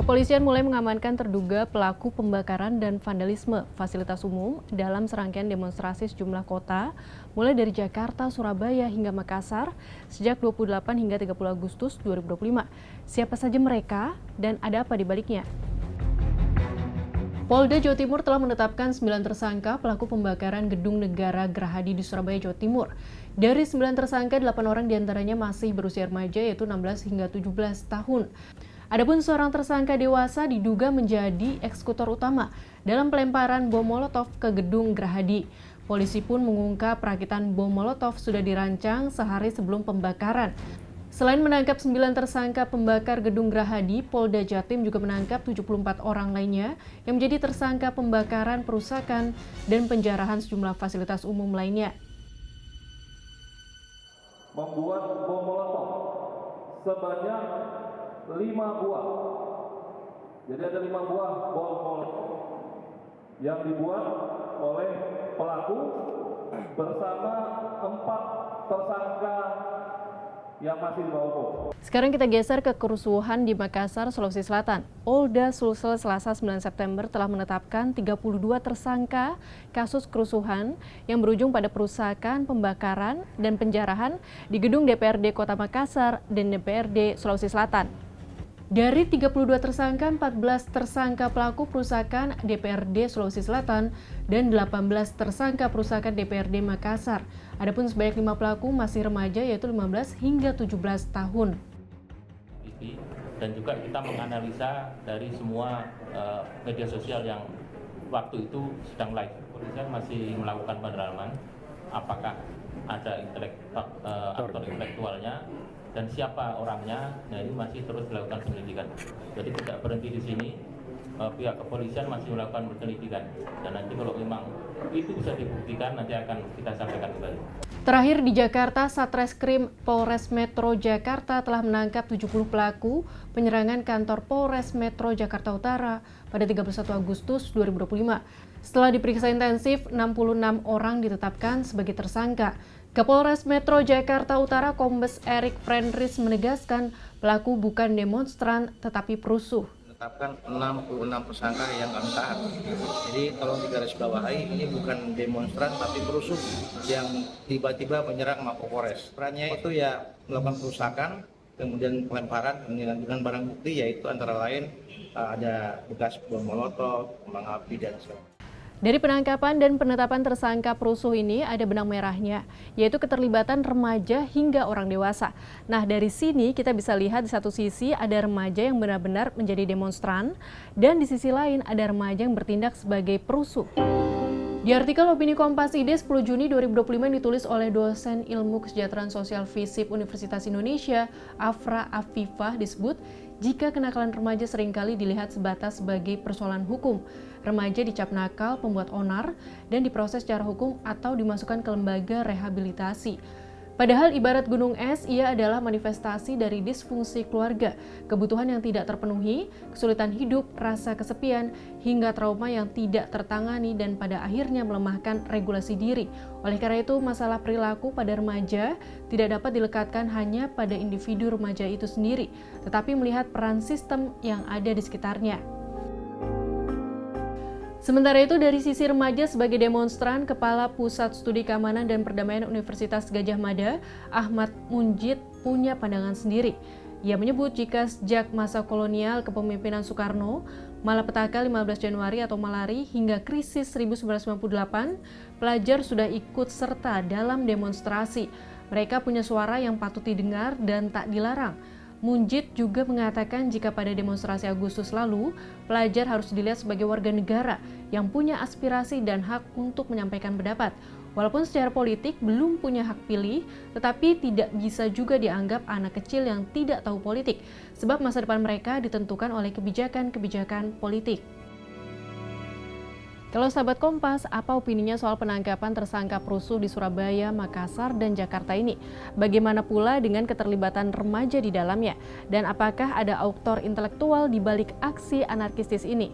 Kepolisian mulai mengamankan terduga pelaku pembakaran dan vandalisme fasilitas umum dalam serangkaian demonstrasi sejumlah kota, mulai dari Jakarta, Surabaya, hingga Makassar sejak 28 hingga 30 Agustus 2025. Siapa saja mereka dan ada apa di baliknya? Polda Jawa Timur telah menetapkan 9 tersangka pelaku pembakaran Gedung Negara Gerahadi di Surabaya, Jawa Timur. Dari 9 tersangka, 8 orang diantaranya masih berusia remaja, yaitu 16 hingga 17 tahun. Adapun seorang tersangka dewasa diduga menjadi eksekutor utama dalam pelemparan bom Molotov ke Gedung Gerahadi. Polisi pun mengungkap perakitan bom Molotov sudah dirancang sehari sebelum pembakaran. Selain menangkap 9 tersangka pembakar Gedung Gerahadi, Polda Jatim juga menangkap 74 orang lainnya yang menjadi tersangka pembakaran, perusakan, dan penjarahan sejumlah fasilitas umum lainnya. Membuat bom Molotov sebanyak 5 buah. Jadi ada 5 buah bom Molotov yang dibuat oleh pelaku bersama 4 tersangka yang masih di bawah umur. Sekarang kita geser ke kerusuhan di Makassar, Sulawesi Selatan. Polda Sulsel Selasa 9 September telah menetapkan 32 tersangka kasus kerusuhan yang berujung pada perusakan, pembakaran, dan penjarahan di gedung DPRD Kota Makassar dan DPRD Sulawesi Selatan. Dari 32 tersangka, 14 tersangka pelaku perusakan DPRD Sulawesi Selatan dan 18 tersangka perusakan DPRD Makassar. Adapun sebanyak 5 pelaku masih remaja, yaitu 15 hingga 17 tahun. Dan juga kita menganalisa dari semua media sosial yang waktu itu sedang live. Polisi masih melakukan pendalaman apakah ada aktor intelektualnya dan siapa orangnya. Nah, ini masih terus dilakukan penyelidikan. Jadi tidak berhenti di sini, pihak kepolisian masih melakukan penyelidikan. Dan nanti kalau memang itu bisa dibuktikan, nanti akan kita sampaikan kembali. Terakhir di Jakarta, Satreskrim Polres Metro Jakarta telah menangkap 70 pelaku penyerangan kantor Polres Metro Jakarta Utara pada 31 Agustus 2025. Setelah diperiksa intensif, 66 orang ditetapkan sebagai tersangka. Kapolres Metro Jakarta Utara Kombes Erik Frenris menegaskan pelaku bukan demonstran tetapi perusuh. Menetapkan 66 tersangka yang kami tahan. Jadi tolong digarisbawahi, ini bukan demonstran tapi perusuh yang tiba-tiba menyerang Mapolres. Perannya itu ya melakukan perusakan, kemudian pelemparan, menghilangkan barang bukti, yaitu antara lain ada bekas bom Molotov, kembang api, dan sebagainya. Dari penangkapan dan penetapan tersangka perusuh ini ada benang merahnya, yaitu keterlibatan remaja hingga orang dewasa. Nah, dari sini kita bisa lihat di satu sisi ada remaja yang benar-benar menjadi demonstran, dan di sisi lain ada remaja yang bertindak sebagai perusuh. Di artikel Opini Kompas ID 10 Juni 2025 yang ditulis oleh dosen Ilmu Kesejahteraan Sosial FISIP Universitas Indonesia, Afra Afifah, disebut, jika kenakalan remaja seringkali dilihat sebatas sebagai persoalan hukum, remaja dicap nakal, pembuat onar, dan diproses secara hukum atau dimasukkan ke lembaga rehabilitasi. Padahal ibarat gunung es, ia adalah manifestasi dari disfungsi keluarga, kebutuhan yang tidak terpenuhi, kesulitan hidup, rasa kesepian, hingga trauma yang tidak tertangani dan pada akhirnya melemahkan regulasi diri. Oleh karena itu, masalah perilaku pada remaja tidak dapat dilekatkan hanya pada individu remaja itu sendiri, tetapi melihat peran sistem yang ada di sekitarnya. Sementara itu, dari sisi remaja sebagai demonstran, Kepala Pusat Studi Keamanan dan Perdamaian Universitas Gadjah Mada, Ahmad Munjid, punya pandangan sendiri. Ia menyebut jika sejak masa kolonial kepemimpinan Soekarno, malapetaka 15 Januari atau Malari hingga krisis 1998, pelajar sudah ikut serta dalam demonstrasi. Mereka punya suara yang patut didengar dan tak dilarang. Munjid juga mengatakan jika pada demonstrasi Agustus lalu, pelajar harus dilihat sebagai warga negara yang punya aspirasi dan hak untuk menyampaikan pendapat. Walaupun secara politik belum punya hak pilih, tetapi tidak bisa juga dianggap anak kecil yang tidak tahu politik, sebab masa depan mereka ditentukan oleh kebijakan-kebijakan politik. Kalau sahabat Kompas, apa opininya soal penangkapan tersangka perusuh di Surabaya, Makassar, dan Jakarta ini? Bagaimana pula dengan keterlibatan remaja di dalamnya? Dan apakah ada aktor intelektual di balik aksi anarkistis ini?